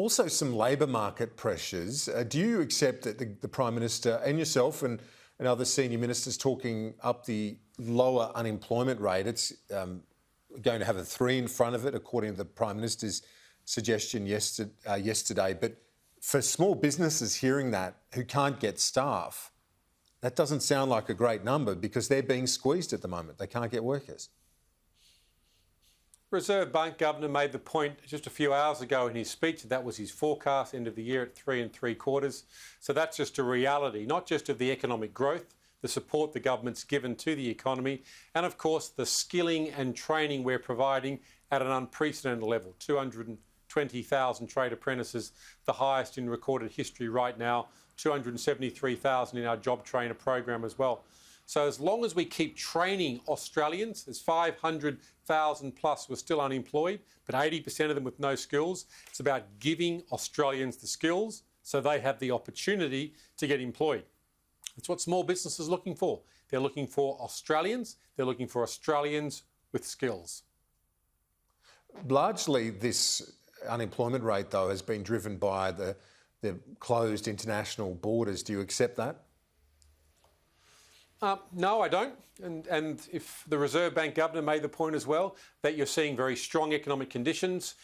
Also, some labour market pressures. Do you accept that the Prime Minister and yourself and other senior ministers talking up the lower unemployment rate, it's going to have a 3 in front of it, according to the Prime Minister's suggestion yesterday. But for small businesses hearing that, who can't get staff, that doesn't sound like a great number because they're being squeezed at the moment. They can't get workers. Reserve Bank Governor made the point just a few hours ago in his speech that was his forecast, end of the year at 3 3/4. So that's just a reality, not just of the economic growth, the support the government's given to the economy, and of course the skilling and training we're providing at an unprecedented level. 220,000 trade apprentices, the highest in recorded history right now, 273,000 in our job trainer program as well. So as long as we keep training Australians, there's 500,000 plus who are still unemployed, but 80% of them with no skills. It's about giving Australians the skills so they have the opportunity to get employed. That's what small businesses are looking for. They're looking for Australians. They're looking for Australians with skills. Largely, this unemployment rate, though, has been driven by the closed international borders. Do you accept that? No, I don't. And if the Reserve Bank Governor made the point as well, that you're seeing very strong economic conditions,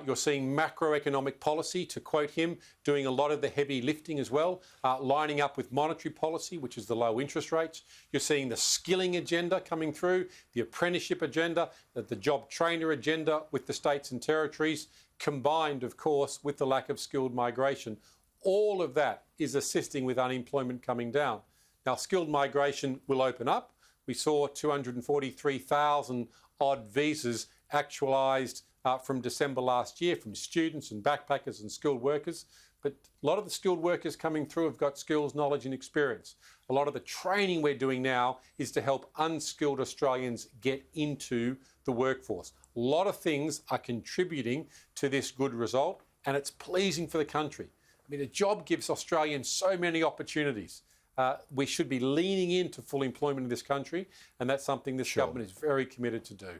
you're seeing macroeconomic policy, to quote him, doing a lot of the heavy lifting as well, lining up with monetary policy, which is the low interest rates. You're seeing the skilling agenda coming through, the apprenticeship agenda, the job trainer agenda with the states and territories, combined, of course, with the lack of skilled migration. All of that is assisting with unemployment coming down. Now, skilled migration will open up. We saw 243,000 odd visas actualised from December last year from students and backpackers and skilled workers. But a lot of the skilled workers coming through have got skills, knowledge and experience. A lot of the training we're doing now is to help unskilled Australians get into the workforce. A lot of things are contributing to this good result, and it's pleasing for the country. I mean, a job gives Australians so many opportunities. We should be leaning into full employment in this country, and that's something this government is very committed to do.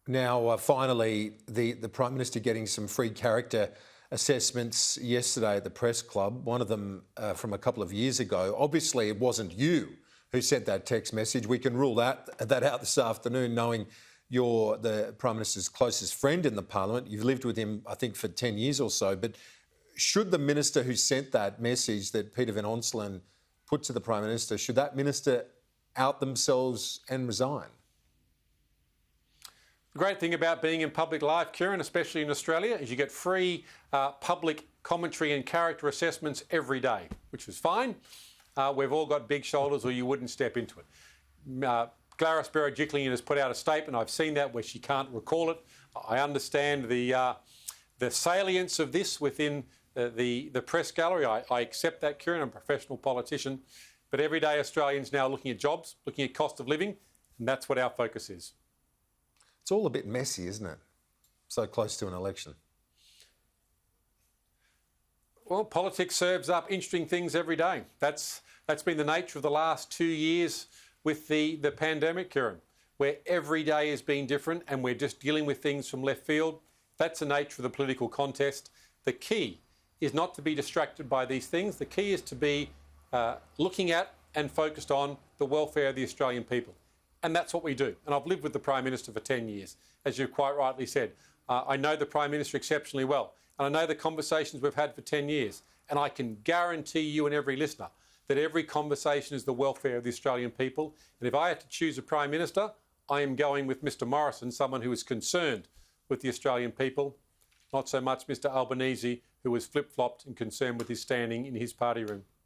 Now, finally, the Prime Minister getting some free character assessments yesterday at the Press Club, one of them from a couple of years ago. Obviously, it wasn't you who sent that text message. We can rule that out this afternoon, knowing you're the Prime Minister's closest friend in the Parliament. You've lived with him, I think, for 10 years or so. But should the Minister who sent that message that Peter Van Onselen put to the Prime Minister, should that Minister out themselves and resign? The great thing about being in public life, Kieran, especially in Australia, is you get free public commentary and character assessments every day, which is fine. We've all got big shoulders or you wouldn't step into it. Glarus Berejiklian has put out a statement. I've seen that where she can't recall it. I understand the salience of this within the press gallery. I accept that, Kieran. I'm a professional politician. But everyday Australians now looking at jobs, looking at cost of living, and that's what our focus is. It's all a bit messy, isn't it? So close to an election. Well, politics serves up interesting things every day. That's been the nature of the last 2 years with the pandemic, Kieran, where every day has been different and we're just dealing with things from left field. That's the nature of the political contest. The key is not to be distracted by these things. The key is to be looking at and focused on the welfare of the Australian people. And that's what we do. And I've lived with the Prime Minister for 10 years, as you've quite rightly said. I know the Prime Minister exceptionally well. And I know the conversations we've had for 10 years. And I can guarantee you and every listener that every conversation is the welfare of the Australian people. And if I had to choose a Prime Minister, I am going with Mr Morrison, someone who is concerned with the Australian people, not so much Mr Albanese, who was flip-flopped and concerned with his standing in his party room.